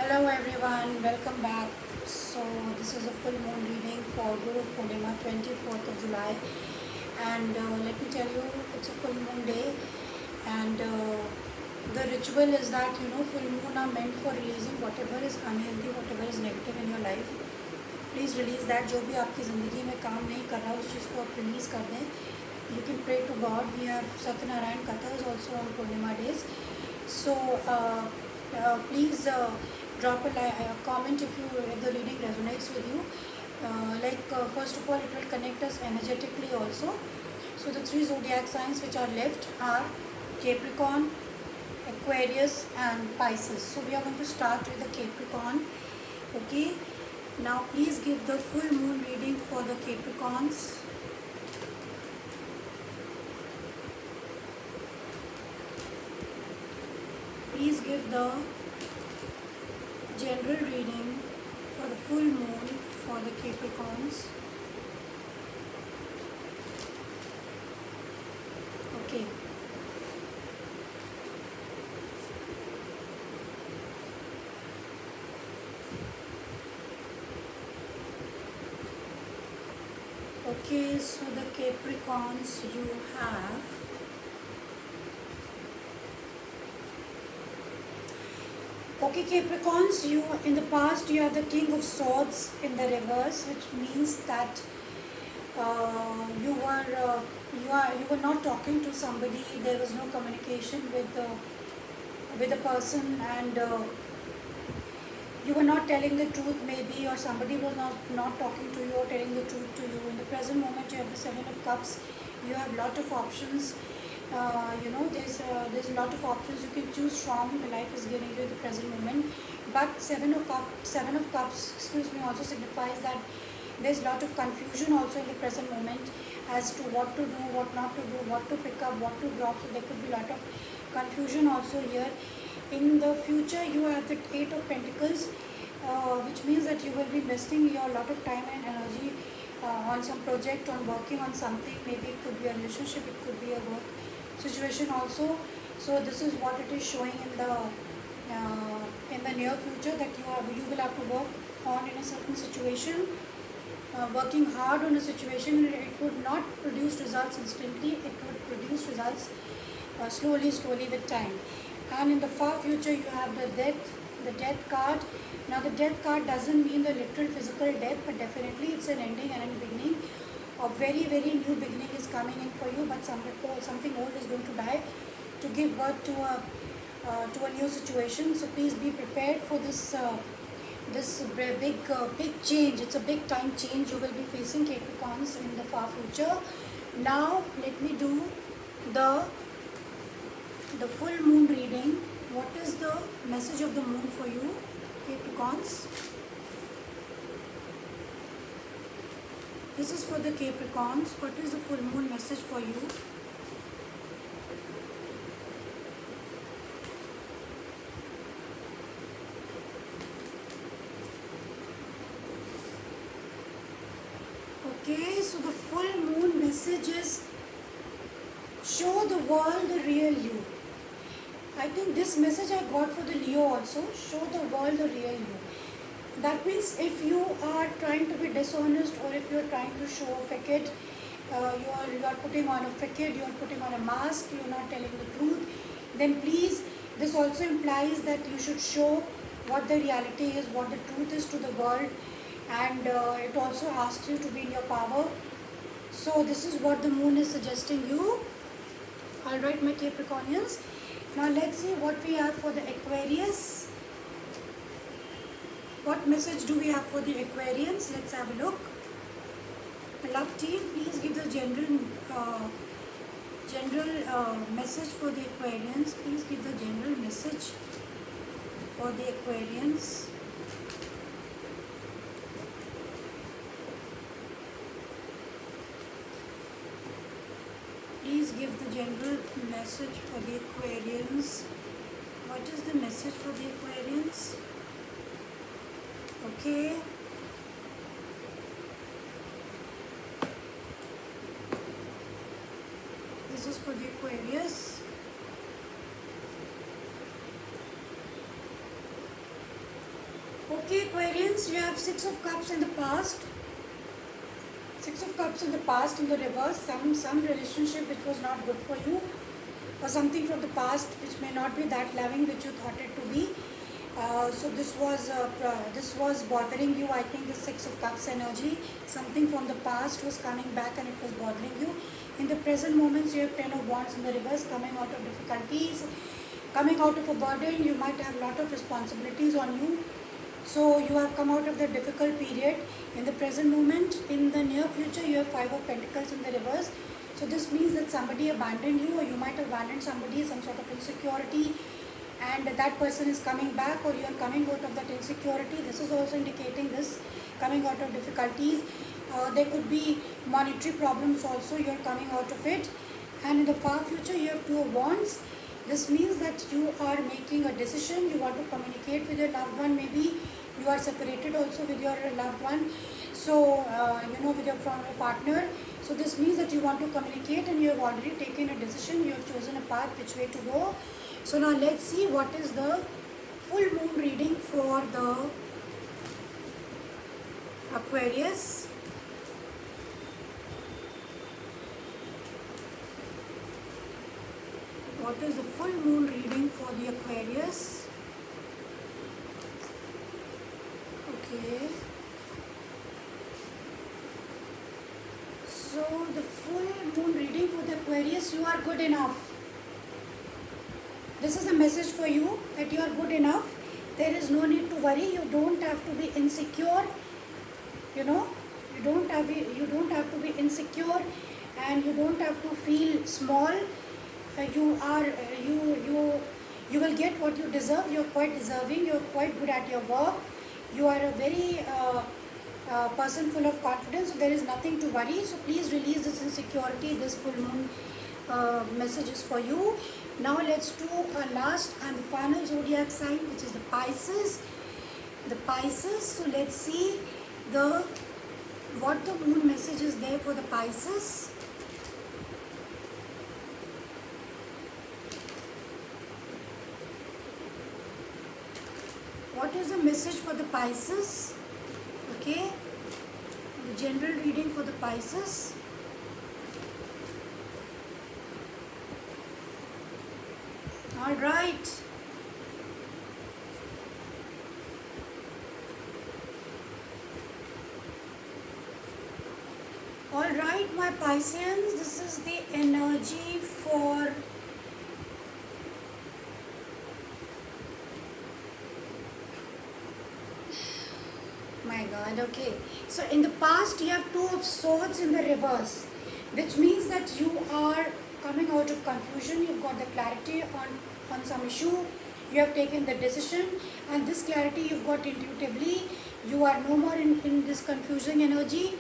Hello everyone, welcome back. So this is a full moon reading for Guru Purnima 24th of July, and let me tell you, it's a full moon day, and the ritual is that full moon are meant for releasing whatever is unhealthy, whatever is negative in your life. Please release that. जो भी आपकी ज़िंदगी में काम नहीं कर रहा उस चीज़ को आप रिलीज़ कर दें. You can pray to God. We have Satyanarayan Kathas also on Purnima days. So please drop a comment if the reading resonates with you. First of all, it will connect us energetically also. So the three zodiac signs which are left are Capricorn, Aquarius and Pisces. So we are going to start with the Capricorn. Okay. Now please give the full moon reading for the Capricorns. Please give the general reading for the full moon for the Capricorns. Okay. Okay, so the Capricorns you have Okay, Capricorns, you in the past you have the King of Swords in the reverse, which means that you were not talking to somebody. There was no communication with the person, and you were not telling the truth maybe, or somebody was not talking to you or telling the truth to you. In the present moment, you have the Seven of Cups. You have lot of options. There's a lot of options you can choose from. The life is giving you the present moment, but Seven of Cups, also signifies that there's a lot of confusion also in the present moment as to what to do, what not to do, what to pick up, what to drop. So there could be a lot of confusion also here. In the future, you have the Eight of Pentacles, which means that you will be investing your lot of time and energy on some project, on working on something. Maybe it could be a relationship, it could be a work situation also. So this is what it is showing in the near future, that you will have to work on in a certain situation, working hard on a situation. It would not produce results instantly, it would produce results slowly with time. And in the far future you have the death card. Now the death card doesn't mean the literal physical death, but definitely it's an ending and a beginning. A very new beginning is coming in for you, but something old is going to die to give birth to a new situation. So please be prepared for this big change. It's a big time change you will be facing, Capricorns, in the far future. Now let me do the full moon reading. What is the message of the moon for you, Capricorns? This is for the Capricorns. What is the full moon message for you? Okay, so the full moon message is show the world the real you. I think this message I got for the Leo also. Show the world the real you. That means if you are trying to be dishonest, or if you are trying to show a facade, you are putting on a facade, you are putting on a mask, you are not telling the truth, then please, this also implies that you should show what the reality is, what the truth is to the world, and it also asks you to be in your power. So this is what the moon is suggesting you. Alright, my Capricornians. Now let's see what we have for the Aquarius. What message do we have for the Aquarians? Let's have a look. The love team, please give the general message for the Aquarians. Please give the general message for the Aquarians. Please give the general message for the Aquarians. What is the message for the Aquarians? Okay. This is for the Aquarius. Okay, Aquarians, you have Six of Cups in the past. Six of Cups in the past in the reverse. Some relationship which was not good for you, or something from the past which may not be that loving which you thought it to be. So this was bothering you. I think the Six of Cups energy, something from the past was coming back and it was bothering you. In the present moments, you have Ten of Wands in the reverse, coming out of difficulties, coming out of a burden. You might have a lot of responsibilities on you. So you have come out of the difficult period in the present moment. In the near future, you have Five of Pentacles in the reverse. So this means that somebody abandoned you, or you might have abandoned somebody, some sort of insecurity, and that person is coming back, or you are coming out of that insecurity. This is also indicating this coming out of difficulties. There could be monetary problems also, you are coming out of it. And in the far future, you have Two of Wands. This means that you are making a decision, you want to communicate with your loved one, maybe you are separated also with your loved one, so with your from your partner. So this means that you want to communicate and you have already taken a decision, you have chosen a path which way to go. So now let's see what is the full moon reading for the Aquarius. What is the full moon reading for the Aquarius? Okay. So the full moon reading for the Aquarius, you are good enough. This is a message for you that you are good enough. There is no need to worry. You don't have to be insecure. You don't have to be insecure, and you don't have to feel small. You will get what you deserve. You're quite deserving. You're quite good at your work. You are a very person full of confidence. So there is nothing to worry. So please release this insecurity. This full moon message is for you. Now let's do a last and the final zodiac sign, which is the Pisces. The Pisces. So let's see what the moon message is there for the Pisces. What is the message for the Pisces? Okay, the general reading for the Pisces. All right. All right, my Pisceans, this is the energy for my God. Okay, so in the past you have Two of Swords in the reverse, which means that you are coming out of confusion. You've got the clarity on some issue. You have taken the decision, and this clarity you've got intuitively. You are no more in this confusing energy.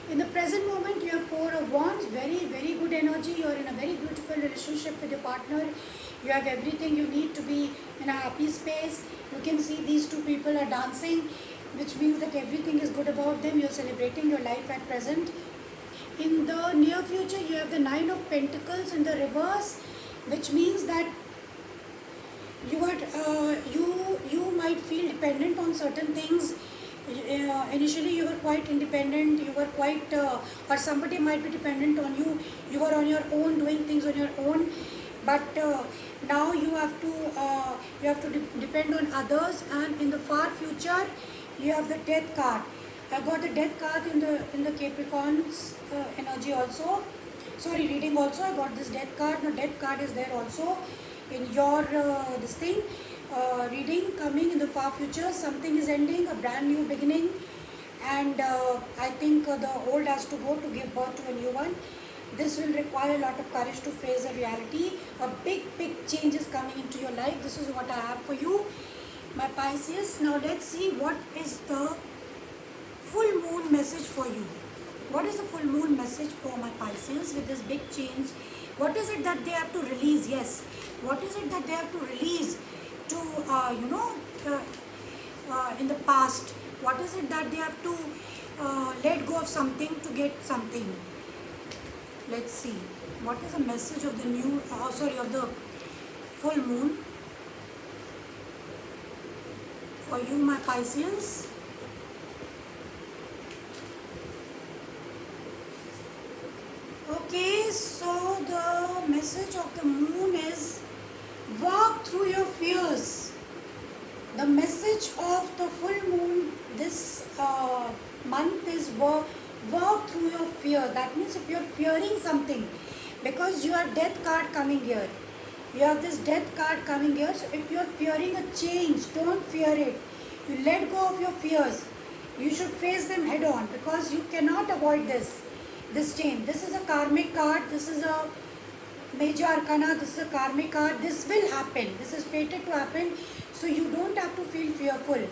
In the present moment, you have Four of Wands, very, very good energy. You are in a very beautiful relationship with your partner. You have everything you need to be in a happy space. You can see these two people are dancing, which means that everything is good about them. You are celebrating your life at present. In the near future, you have the Nine of Pentacles in the reverse, which means that you might feel dependent on certain things. Initially you were quite independent, you were quite or somebody might be dependent on you. You were on your own, doing things on your own, but now you have to depend on others. And in the far future, you have the Death card. I got the Death card in the Capricorn's energy also. Sorry, reading also. I got this Death card. Now Death card is there also in your this thing. Reading coming in the far future. Something is ending, a brand new beginning, and I think the old has to go to give birth to a new one. This will require a lot of courage to face the reality. A big change is coming into your life. This is what I have for you, my Pisces. Now let's see what is the full moon message for you. What is the full moon message for my Pisces with this big change? What is it that they have to release? Yes, what is it that they have to release to in the past? What is it that they have to let go of something to get something? Let's see what is the message of the of the full moon for you, my Pisces. Okay, so the message of the moon is walk through your fears. The message of the full moon this month is walk through your fear. That means if you're fearing something, because you have death card coming here. You have this death card coming here. So if you're fearing a change, don't fear it. You let go of your fears. You should face them head on, because you cannot avoid this change. This is a karmic card. This is a major arcana. This is a karmic card. This will happen. This is fated to happen. So you don't have to feel fearful.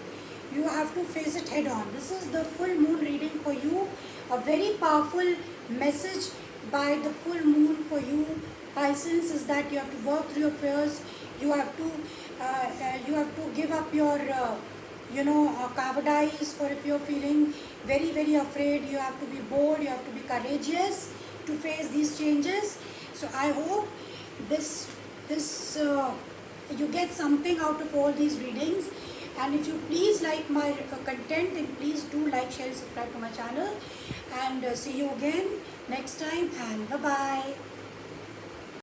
You have to face it head on. This is the full moon reading for you. A very powerful message by the full moon for you, Pisces, is that you have to work through your fears. You have to give up your cowardice, or if you're feeling very, very afraid, you have to be bold, you have to be courageous to face these changes. So I hope this you get something out of all these readings. And if you please like my content, then please do like, share, subscribe to my channel. And see you again next time, and bye bye.